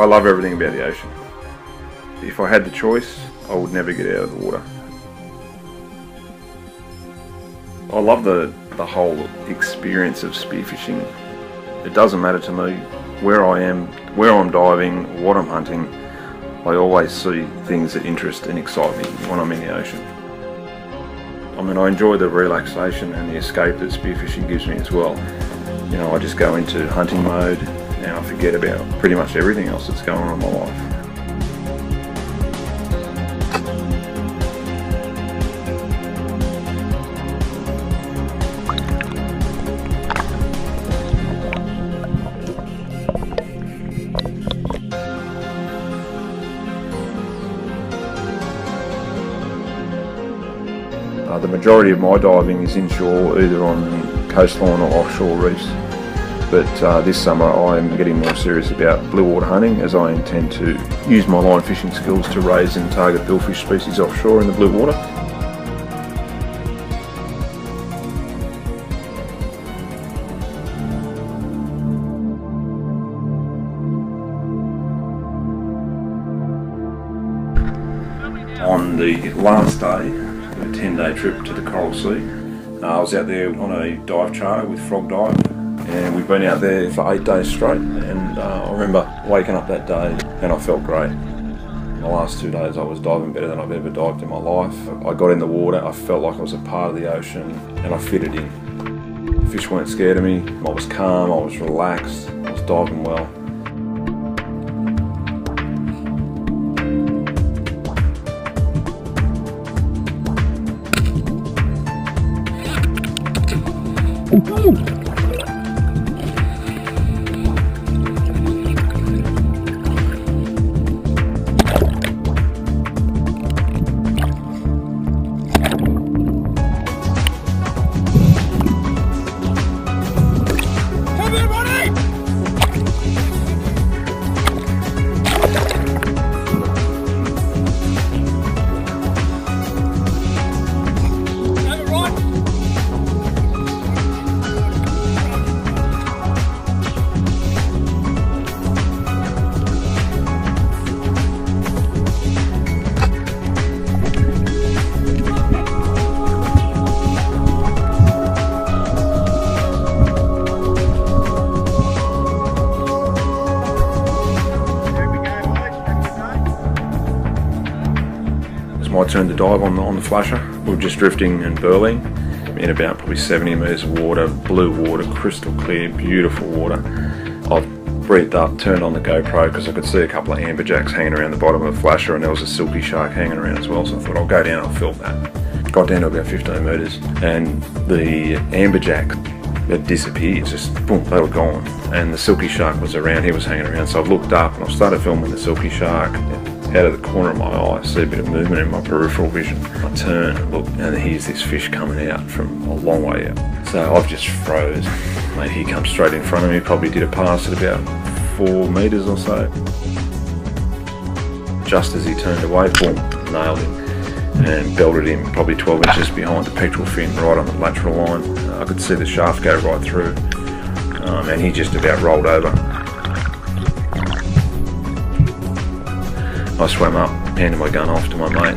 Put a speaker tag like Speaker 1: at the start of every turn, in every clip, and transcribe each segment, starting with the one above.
Speaker 1: I love everything about the ocean. If I had the choice, I would never get out of the water. I love the whole experience of spearfishing. It doesn't matter to me where I am, where I'm diving, what I'm hunting. I always see things that interest and excite me when I'm in the ocean. I mean, I enjoy the relaxation and the escape that spearfishing gives me as well. You know, I just go into hunting mode and I forget about pretty much everything else that's going on in my life. The majority of my diving is inshore, either on coastline or offshore reefs. But this summer I'm getting more serious about blue water hunting, as I intend to use my line fishing skills to raise and target billfish species offshore in the blue water. On the last day, a 10-day trip to the Coral Sea. I was out there on a dive charter with Frog Dive, and we've been out there for 8 days straight, and I remember waking up that day and I felt great. The last 2 days I was diving better than I've ever dived in my life. I got in the water, I felt like I was a part of the ocean, and I fitted in. Fish weren't scared of me, I was calm, I was relaxed, I was diving well. My turn to dive on the flasher. We were just drifting and burling in about probably 70 metres of water, blue water, crystal clear, beautiful water. I've breathed up, turned on the GoPro because I could see a couple of amberjacks hanging around the bottom of the flasher, and there was a silky shark hanging around as well, so I thought I'll go down and I'll film that. Got down to about 15 metres and the amberjack had disappeared, just boom, they were gone. And the silky shark was around, he was hanging around, so I looked up and I started filming the silky shark. Out of the corner of my eye, I see a bit of movement in my peripheral vision. I turn and look, and here's this fish coming out from a long way out. So I've just froze. Mate, he comes straight in front of me, probably did a pass at about 4 metres or so. Just as he turned away, boom, nailed him and belted him probably 12 inches behind the pectoral fin, right on the lateral line. I could see the shaft go right through, and he just about rolled over. I swam up, handed my gun off to my mate.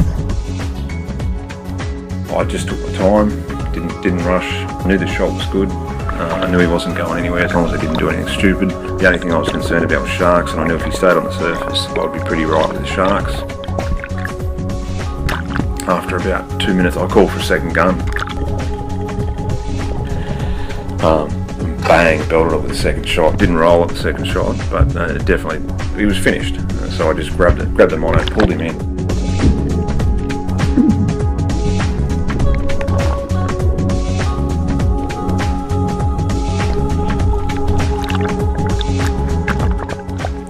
Speaker 1: I just took my time, didn't rush. I knew the shot was good. I knew he wasn't going anywhere as long as I didn't do anything stupid. The only thing I was concerned about was sharks, and I knew if he stayed on the surface, I'd be pretty right with the sharks. After about 2 minutes, I called for a second gun. Bang, belted up with the second shot. Didn't roll at the second shot, but definitely, he was finished. So I just grabbed the mono, pulled him in.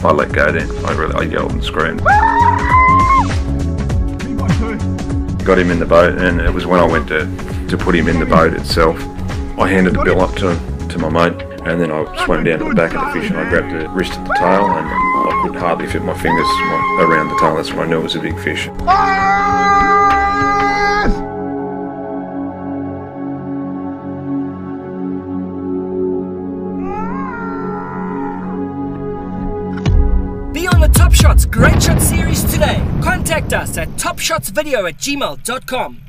Speaker 1: I let go then. I yelled and screamed. Got him in the boat, and it was when I went to put him in the boat itself. I handed the bill up to my mate, and then I swam down to the back of the fish and I grabbed the wrist at the tail, and I could hardly fit my fingers around the tail. That's when I knew it was a big fish.
Speaker 2: Be on the Top Shots Great Shot series today. Contact us at topshotsvideo@gmail.com.